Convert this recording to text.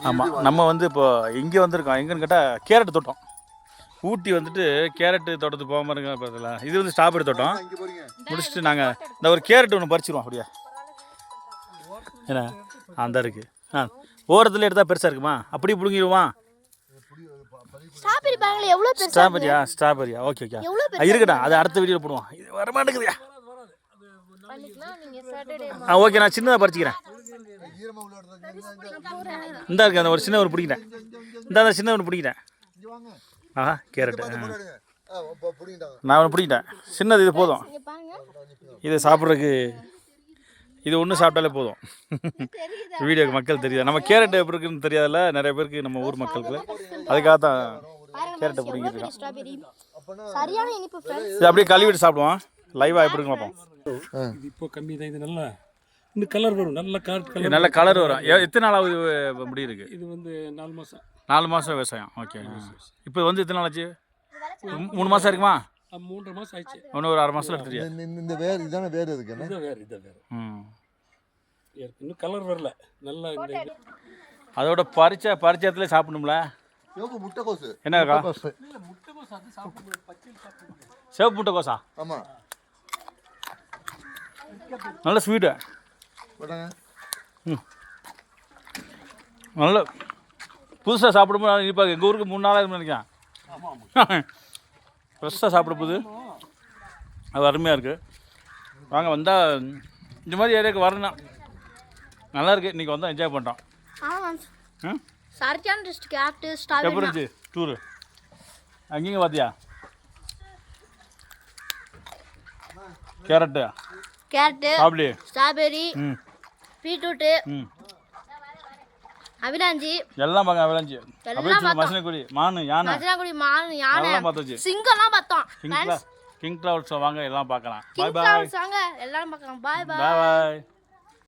ஆமாம், நம்ம வந்து இப்போ இங்கே வந்திருக்கோம். எங்கன்னு கேட்டால் கேரட் தோட்டம். ஊட்டி வந்துட்டு கேரட்டு தோட்டத்துக்கு போகாமல் இருக்க பார்த்தல. இது வந்து ஸ்ட்ராபெரி தோட்டம். முடிச்சுட்டு நாங்கள் இந்த ஒரு கேரட் ஒன்று பறிச்சிருவோம். அப்படியா ஏன்னா அந்த இருக்குது. ஓரத்தில் எடுத்தால் பெருசாக இருக்குமா? அப்படி பிடுங்கிடுவான். ஸ்ட்ராபெரியா ஓகே இருக்கட்டா. அது அடுத்த வீடியோவில் போடுவோம். இது வர மாட்டேங்குதுயா. ஓகே, நான் சின்னதாக பறிச்சிக்கிறேன். இந்தா இருக்கு அந்த ஒரு சின்ன ஒரு பிடிக்கிட்டேன். இந்த சின்ன ஒன்று பிடிக்கிட்டேன். ஆஹா கேரட்டு நான் ஒன்று பிடிக்கிட்டேன். சின்னது இது போதும். இதை சாப்பிட்றதுக்கு இது ஒன்று சாப்பிட்டாலே போதும். வீடியோக்கு மக்கள் தெரியாது. நம்ம கேரட் எப்படி இருக்குன்னு தெரியாதுல்ல நிறைய பேருக்கு, நம்ம ஊர் மக்களுக்கு. அதுக்காக தான் கேரட்டை பிடிங்கிட்டு இருக்கோம். இது அப்படியே கழுவிட்டு சாப்பிடுவோம். லைவாக எப்படி இருக்கு பார்ப்போம். இது இப்போ கம்மி தான். இது நல்லா இந்த கலர் வரும். நல்ல கலர் வரும். எத்தனை நாளாவது இப்படி இருக்கு? இது வந்து 4 மாதம். 4 மாதம் விவசாயம். ஓகே. இப்போ வந்து எத்தனை நாள் ஆச்சு? 3 மாதம் இருக்குமா? 3.5 மாதம் ஆயிடுச்சு. இன்னும் ஒரு 1/2 மாதம் எடுத்துறியா? இந்த வேறு இதான வேறு இருக்கு. இது வேறு. இன்னும் கலர் வரல. நல்லா இந்த அதோட பரிச்சயத்துல சாப்பிடணும்ல. முட்டைக்கோசு என்னக்கா? முட்டைக்கோஸ் அது சாப்பிடும்போது பச்சை சாப்பிடும்போது சிவப்பு முட்டைக்கோசா? ஆமாம், நல்ல ஸ்வீட்டு. நல்ல புதுசாக சாப்பிடும்போது இப்போ எங்கள் ஊருக்கு 3 நாளாக நினைக்கிறேன். ஃப்ரெஷ்ஷாக சாப்பிடும்போது அது அருமையாக இருக்குது. வாங்க வந்தால் இந்த மாதிரி ஏரியாவுக்கு வரணும். நல்லா இருக்குது. இன்றைக்கி வந்தால் என்ஜாய் பண்ணுறோம். எப்படி இருந்துச்சு டூரு? அங்கேங்க பார்த்தியா? கேரட்டு சாப்பிடு. ஸ்ட்ராபெரி, பீட்ரூட்டு, அவிலாஞ்சி எல்லாம் பார்க்க. அவிலாஞ்சி மசினகுடி மானு யானை பார்த்தாச்சு. சிங்கம்லாம் பார்த்தோம். கிங் ட்ராவல்ஸ் வாங்க, எல்லாம் பார்க்கலாம். பாய் பாய். எல்லாம் பார்க்கலாம். பாய் பாய்.